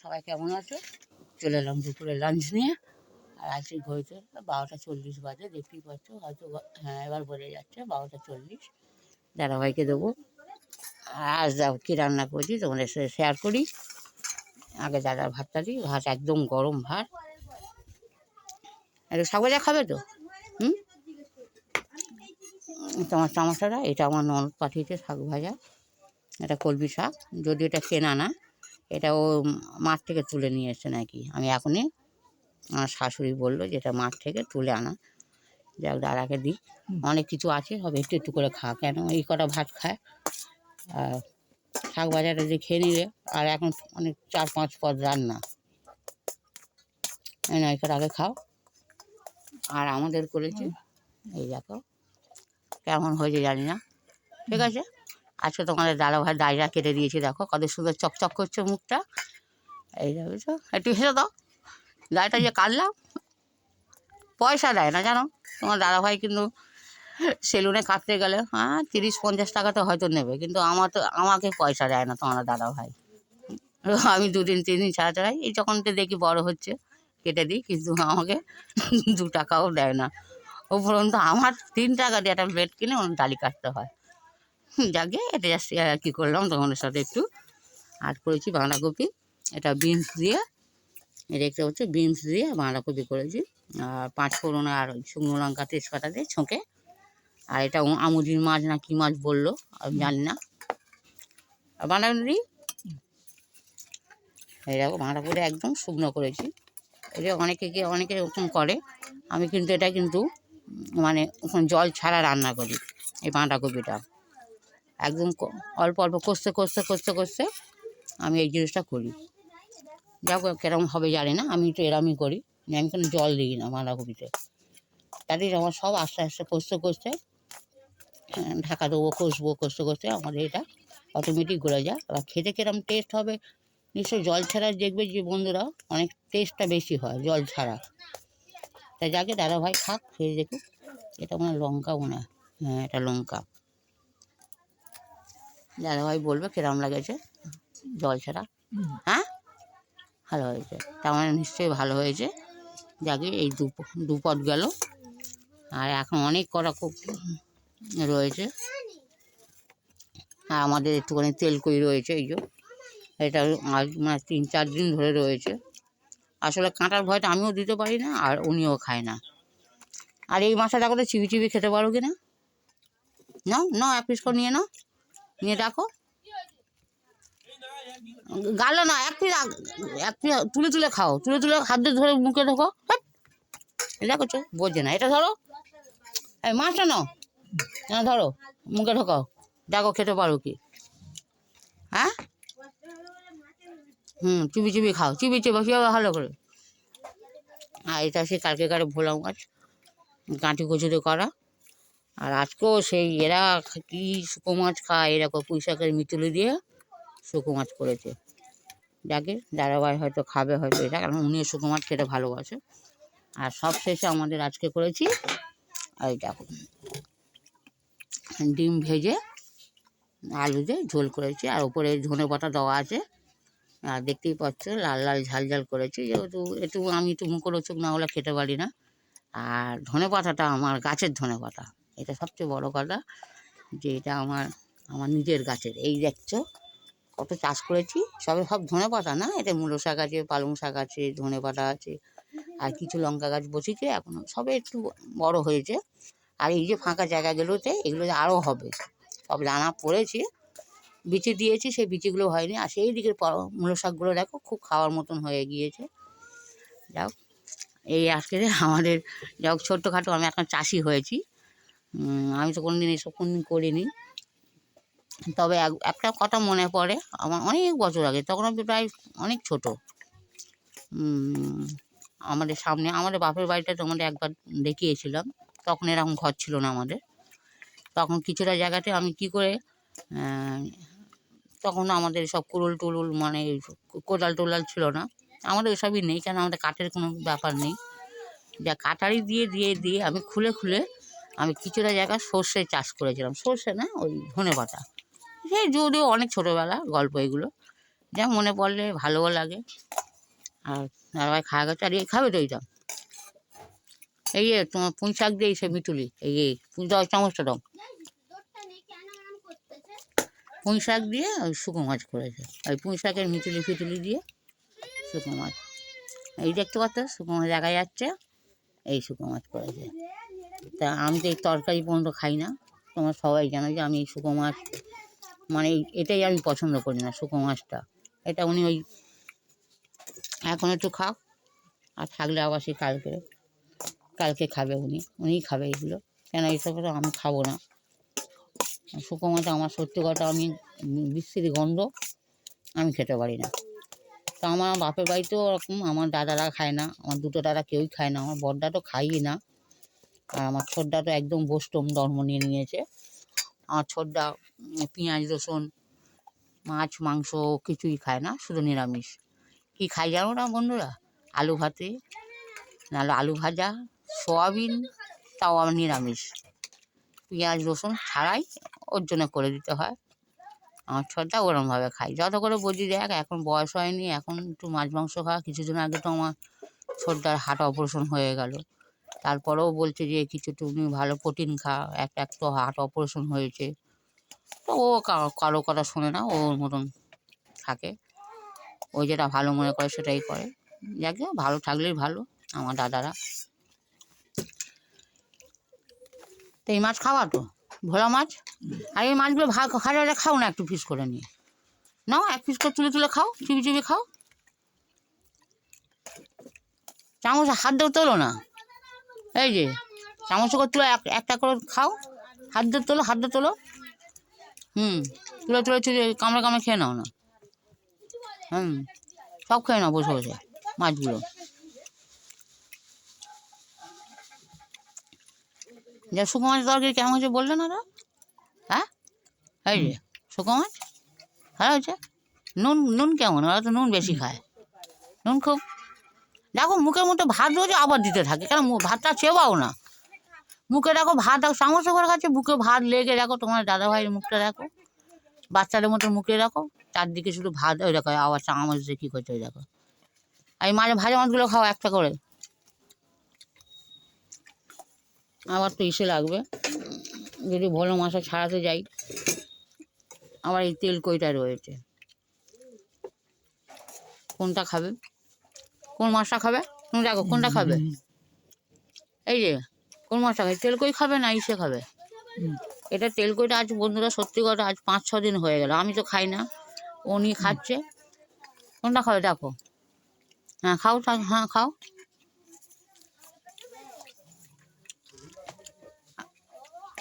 সবাই কেমন আছে? চলে এলাম দুপুরে লাঞ্চ নিয়ে। আর আজকে ঘড়িতে 12টা 40 বাজে, দেখতেই পাচ্ছ। হয়তো হ্যাঁ, এবার বোঝা যাচ্ছে 12টা 40। দাদাভাইকে দেবো। আর আজ কী রান্না করেছি তোমাদের সাথে শেয়ার করি। আগে দাদার ভাতটা দিই। ভাত একদম গরম ভাত। একটু শাক ভাজা খাবে তো? হুম, তোমার চামচটা, এটা আমার ননদ পাঠিয়েছে শাক ভাজা। এটা কলমি শাক, যদি এটা কেনা না, এটা ও মাঠ থেকে তুলে নিয়ে এসছে নাকি। আমি এখনই, আমার শাশুড়ি বললো যে এটা মাঠ থেকে তুলে আনা। যাক, দাদাকে দিই। অনেক কিছু আছে, হবে একটু একটু করে খা, কেন এই কটা ভাত খায়। আর শাক ভাজাটা যে খেয়ে নিলে, আর এখন অনেক 4-5 পদ রান্না, এই কটা আগে খাও। আর আমাদের করেছি, এই দেখো কেমন হয়েছে জানি না, ঠিক আছে। আজকে তোমাদের দাদাভাই ডাইরা কেটে দিয়েছি, দেখো কত সুন্দর চকচক করছে মুখটা। এই দেখো, একটু হেসে দাও। দাড়িটা যে কাটলাম, পয়সা দেয় না জানো। তোমার দাদাভাই কিন্তু সেলুনে কাটতে গেলে 30-50 টাকা তো হয়তো নেবে, কিন্তু আমাকে পয়সা দেয় না তোমার দাদাভাই। আমি 2-3 দিন ছাড়া ছাড়াই, এই যখন দেখি বড় হচ্ছে কেটে দিই, কিন্তু আমাকে 2 টাকাও দেয় না। উপরন্তু আমার 3 টাকা দিয়ে একটা ব্লেড কিনে ওর দাড়ি কাটতে হয়। যাকে এটা জাস্ট কী করলাম তোমাদের সাথে একটু। আর করেছি বাঁধাকপি, এটা বিনস দিয়ে, দেখতে হচ্ছে বিনস দিয়ে বাঁধাকপি করেছি। আর 5 ফোড়ন আর শুকনো লঙ্কা তেজপাতা দিয়ে ছঁকে। আর এটা আমুদির মাছ না কী মাছ বললো, আমি জানি না। আর বাঁধাকপি এই দেখো, বাঁধাকপিটা একদম শুকনো করেছি। এটা অনেকে ওরকম করে, আমি কিন্তু এটা কিন্তু মানে জল ছাড়া রান্না করি। এই বাঁধাকপিটা একদম অল্প অল্প কষতে কষতে কষতে কষতে আমি এই জিনিসটা করি। যাক, কেরম হবে জানি না, আমি তো এরমই করি। আমি কোনো জল দিই না বাঁধাকপিতে। তাদের আমার সব আস্তে আস্তে কষতে কষতে ঢাকা দেবো, কষতে কষতে আমাদের এটা অটোমেটিক গলে যায়। এবার খেতে কিরম টেস্ট হবে নিশ্চয়ই জল ছাড়া দেখবে যে বন্ধুরা, অনেক টেস্টটা বেশি হয় জল ছাড়া। তাই যাকে দাদাভাই খাক, খেয়ে দেখুক। এটা মনে হয় লঙ্কা, মনে হয়, হ্যাঁ এটা লঙ্কা। দাদাভাই বলবে কিরম লাগেছে জল ছাড়া। হ্যাঁ, ভালো হয়েছে, তার মানে নিশ্চয়ই ভালো হয়েছে। যাকে এই দুপদ গেল। আর এখন অনেক কটা খুব রয়েছে। আর আমাদের একটুখানি তেলকই রয়েছে, এই যে এটা আজ মানে 3-4 দিন ধরে রয়েছে। আসলে কাঁটার ভয়টা আমিও দিতে পারি না, আর উনিও খায় না। আর এই মাছটা দেখো তো চিবি চিবি খেতে পারো কি না। নাও নাও, 1 পিস করে নিয়ে নাও, নিয়ে ডাকো। গালো না, 1 পিস তুলে তুলে খাও, তুলে তুলে হাত দিয়ে ধরে মুখে ঢোকো। দেখো চো, বোঝে না। এটা ধরো, এই মাছটা নাও, ধরো মুখে ঢোকাও, দেখো খেতে পারো কি। হ্যাঁ, চিবি চিবি খাও, চিবি ভালো করে। আর এটা সে কালকেকারে ভোলা মাছ, কাঁটি কচুতে করা। আর আজকেও সেই এরা কি শুকো মাছ খায়, এরকম পুঁই শাকের মিতুলি দিয়ে শুকো মাছ করেছে। যাকে দাদাভাই হয়তো খাবে হয়তো এটা, কারণ উনিও শুকো মাছ খেতে ভালোবাসে। আর সব শেষে আমাদের আজকে করেছি এই দেখো, ডিম ভেজে আলু দিয়ে ঝোল করেছি। আর উপরে ধনে পাতা দেওয়া আছে। আর দেখতেই পাচ্ছ লাল লাল ঝাল ঝাল করেছি, যেহেতু একটু আমি একটু মুখরোচক না হলে খেতে পারি না। আর ধনে পাতাটা আমার গাছের ধনে পাতা, এটা সবচেয়ে বড় কথা, যে এটা আমার আমার নিজের গাছের। এই দেখছো কত চাষ করেছি, সব ধনে পাতা না, এটা মূলো শাক আছে, পালং শাক আছে, ধনে পাতা আছে, আর কিছু লঙ্কা গাছ বসেছে, এখন সবে একটু বড় হয়েছে। আর এই যে ফাঁকা জায়গাগুলোতে এগুলো আরও হবে, সব দানা পড়েছে, বিচি দিয়েছি, সেই বিচিগুলো হয়নি। আর সেই দিকের মূলো শাকগুলো দেখো খুব খাওয়ার মতন হয়ে গিয়েছে। যাও, এই আজকে আমাদের যাও ছোট্টখাটো, আমি এখন চাষি হয়েছি। আমি তো কোনোদিন এসব কোনোদিন করিনি। তবে একটা কথা মনে পড়ে, আমার অনেক বছর আগে, তখন আমি প্রায় অনেক ছোট। আমাদের সামনে, আমাদের বাপের বাড়িটা তোমাদের একবার দেখিয়েছিলাম, তখন এরকম ঘর ছিল না আমাদের। তখন কিছুটা জায়গাতে আমি কি করে, তখন আমাদের সব কুড়ুল টুলুল মানে কোদাল টোলাল ছিল না, আমাদের ওসবই নেই, কেন আমাদের কাঠের কোনো ব্যাপার নেই। যা কাটারি দিয়ে দিয়ে দিয়ে আমি খুলে খুলে আমি কিছুটা জায়গা সর্ষে চাষ করেছিলাম। সর্ষে না, ওই ধনে পাতা। সেই যদিও অনেক ছোটোবেলা গল্প এগুলো। যা মনে পড়লে ভালোও লাগে। আর দাদাভাই খাওয়া গেছে, আর এই খাবে তো এইটা, এই যে তোমার পুঁই শাক দিয়ে সে মিটুলি, এই পুঁই দাও চামচটা দাও, পুঁই শাক দিয়ে ওই শুকো মাছ করেছে, ওই পুঁই শাকের মিটুলি ফিটুলি দিয়ে শুকো মাছ, এই দেখতে পাচ্ছ শুকো মাছ দেখা যাচ্ছে, এই শুকো মাছ করেছে। তা আমি তো এই তরকারি পর্যন্ত খাই না, তোমার সবাই জানো যে আমি এই শুকো মাছ মানে এটাই আমি পছন্দ করি না, শুকো মাছটা। এটা উনি ওই এখন একটু খাও, আর থাকলে আবার সেই কালকে খাবে, উনিই খাবে এগুলো, কেন এইসব তো আমি খাবো না। শুকো মাছ আমার সত্যি কথা, আমি বিশ্রী গন্ধ, আমি খেতে পারি না। তো আমার বাপের বাড়িতেও ওরকম, আমার দাদারা খায় না, আমার দুটো দাদা কেউই খায় না, আমার বড়দা তো খাইই না, আর আমার ছোটদা তো একদম বৈষ্ণব ধর্ম নিয়ে নিয়েছে। আমার ছোটদা পেঁয়াজ রসুন মাছ মাংস কিছুই খায় না, শুধু নিরামিষ। কী খাই জানো না বন্ধুরা? আলু ভাতে, নাহলে আলু ভাজা, সোয়াবিন, তাও আমার নিরামিষ, পেঁয়াজ রসুন ছাড়াই ওর জন্য করে দিতে হয়। আমার ছোটদা ওরমভাবে খাই, যত করে বুঝি দেখ এখন বয়স হয়নি, এখন একটু মাছ মাংস খাওয়া। কিছুদিন আগে তো আমার ছোটদার হার্ট অপারেশন হয়ে গেল, তারপরেও বলছে যে কিছু তুমি ভালো প্রোটিন খা, এক তো হার্ট অপারেশন হয়েছে। তো ও কারো কথা শোনে না, ওর মতন থাকে, ও যেটা ভালো মনে করে সেটাই করে। যাকে ভালো থাকলেই ভালো আমার দাদারা। তো এই মাছ খাওয়া তো ভোলা মাছ, আর এই মাছগুলো খাওয়া খাও না, একটু পিস করে নিয়ে নাও, এক পিস করে তুলে তুলে খাও, চিবি চিবি খাও, চামচে হাত দিয়ে তোলো না, এই যে চামচ করে তুলে একটা করে খাও, হাত দিয়ে তোলো, হাত দিয়ে তোলো, তুলে তুলে তুলে কামড়ে কামড়ে খেয়ে নাও না, সব খেয়ে নাও বসে বসে মাছগুলো। যে শুকো মাছ তরকারি কেমন হয়েছে বললে না দাদা? হ্যাঁ, এই যে শুকো মাছ ভালো হয়েছে। নুন কেমন? ওরা তো নুন বেশি খায়, নুন খুব। দেখো মুখের মধ্যে ভাত রয়েছে আবার দিতে থাকে, কেন ভাতটা চেবাও না, মুখে দেখো ভাত, দেখো চামচ করে খাচ্ছে, মুখে ভাত লেগে, দেখো তোমার দাদাভাইয়ের মুখটা দেখো, বাচ্চাদের মতো মুখে দেখো, চারদিকে শুধু ভাত, ওই দেখো আবার চামচ দিয়ে কী করছে, ওই দেখো। আর এই মাঝে ভাজা মাছগুলো খাও একটা করে, আবার তো ইসে লাগবে যদি ভোলা মাছটা ছাড়াতে যাই, আবার এই তেল কইটা রয়েছে, কোনটা খাবে, কোন মাছটা খাবে তুমি দেখো, কোনটা খাবে, এই যে কোন মাছটা খাবে, তেল কই খাবে না ইসে খাবে? এটা তেল কইটা আজ বন্ধুরা সত্যি কথা আজ 5-6 দিন হয়ে গেল, আমি তো খাই না, উনি খাচ্ছে, কোনটা খাবে দেখো, হ্যাঁ খাও, হ্যাঁ খাও।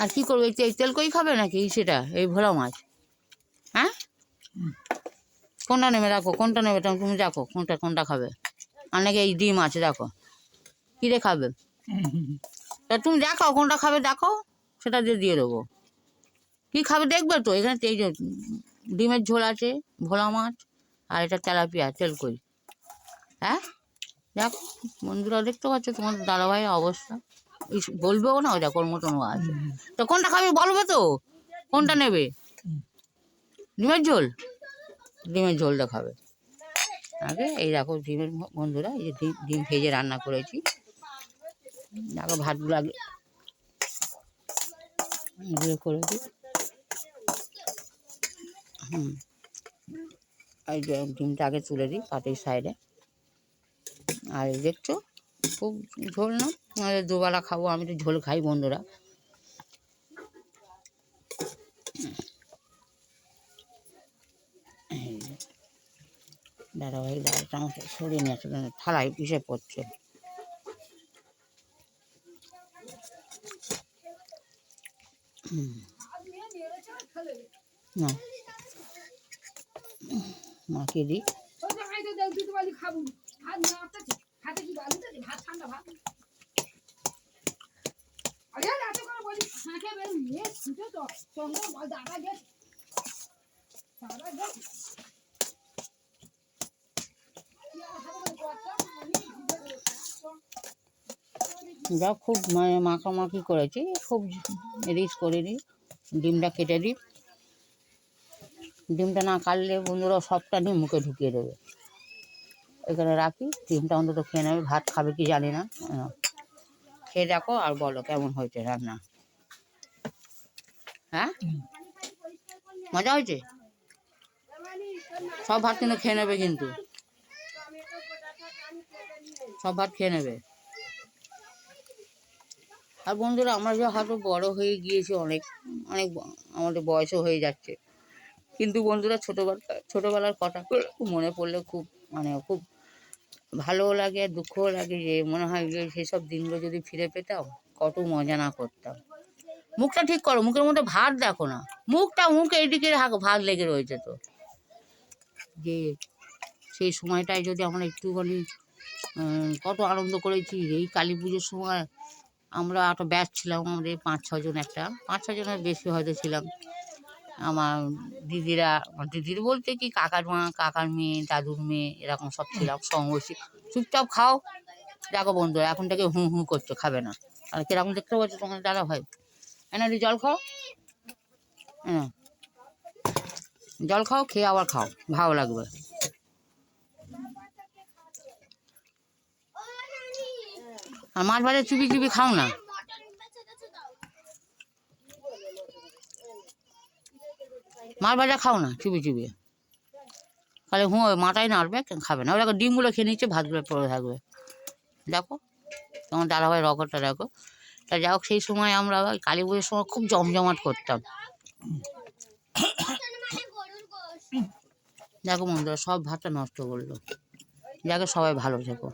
আর কী করবে, এই তেল কই খাবে নাকি সেটা, এই ভোলা মাছ? হ্যাঁ, কোনটা নেবে দেখো, কোনটা নেবে তুমি দেখো, কোনটা খাবে। আর নাকি এই ডিম আছে দেখো, কী রে খাবে, তা তুমি দেখো কোনটা খাবে, দেখো সেটা দিয়ে দেবো। কী খাবে দেখবে তো, এখানে এই যে ডিমের ঝোল আছে, ভোলা মাছ, আর এটা তেলাপিয়া তেল কই। হ্যাঁ দেখো বন্ধুরা, দেখতে পাচ্ছ তোমার দাদাভাইয়ের অবস্থা, বলবেও না, ওই দেখো ওর মতন আছে। তো কোনটা খাবে বলবে তো, কোনটা নেবে? ডিমের ঝোলটা খাবে আগে। এই দেখো ডিমের বন্ধুরা, এই যে ডিম ভেজে রান্না করেছি, দেখো ভাতগুলো আগে এগুলো করে দিই। এই যে ডিমটা আগে তুলে দিই পাতের সাইডে। আর দেখছো খুব ঝোল না, আমাদের দুবেলা খাবো, আমি তো ঝোল খাই বন্ধুরা। দাদাভাই চামচ সরিয়ে নিয়ে আসছে, থালায় পিষে পড়ছে। না মাকে দিই, যা খুব মানে মাখামাখি করেছি, খুব রিচ করে দিই, ডিমটা কেটে দিই, ডিমটা না কাটলে বন্ধুরা সবটা নিয়ে মুখে ঢুকিয়ে দেবে। এখানে রাখি, ডিমটা অন্তত খেয়ে নেবে। ভাত খাবে কি জানি না। খেয়ে দেখো আর বলো কেমন হয়েছে রান্না। হ্যাঁ, মজা হয়েছে? সব ভাত কিন্তু খেয়ে নেবে, কিন্তু সব ভাত খেয়ে নেবে। আর বন্ধুরা আমরা যে হয়তো বড় হয়ে গিয়েছি, অনেক অনেক আমাদের বয়সও হয়ে যাচ্ছে, কিন্তু বন্ধুরা ছোটোবেলার কথা মনে পড়লে খুব খুব ভালোও লাগে আর দুঃখও লাগে, যে মনে হয় যে সেসব দিনগুলো যদি ফিরে পেতাম কত মজা না করতাম। মুখটা ঠিক করো, মুখের মধ্যে ভাত দেখো না, মুখ এইদিকে ভাত লেগে রয়েছে। তো যে সেই সময়টায় যদি আমরা একটুখানি কত আনন্দ করেছি। এই কালী পুজোর সময় আমরা একটা ব্যাচ ছিলাম, আমাদের 5-6 জন, 5-6 জনের বেশি হয়তো ছিলাম। আমার দিদিরা, দিদির বলতে কি কাকার মা, কাকার মেয়ে, দাদুর মেয়ে, এরকম সব ছিলাম সমবয়সী। চুপচাপ খাও। দেখো বন্ধুরা এখন থেকে হু হু করছো, খাবে না। আর কিরকম দেখতে পাচ্ছ তোমার দাদা ভাই? এনারি জল খাও, জল খাও, খেয়ে আবার খাও, ভালো লাগবে। আর মাছ ভাজা চুপি চুপি খাও না। মাছ ভাজা খাও না চুপি চুপি, খালি মাথায় নাড়বে, খাবে না। ওই দেখো ডিমগুলো খেয়ে নিচ্ছে, ভাতগুলো পড়ে থাকবে। দেখো তোমার দাদাভাই রকরটা দেখো। তা যাই হোক, সেই সময় আমরা কালী পুজোর সময় খুব জমজমাট করতাম। দেখো বন্ধুরা সব ভাতটা নষ্ট করলো। দেখো সবাই ভালো থেকো।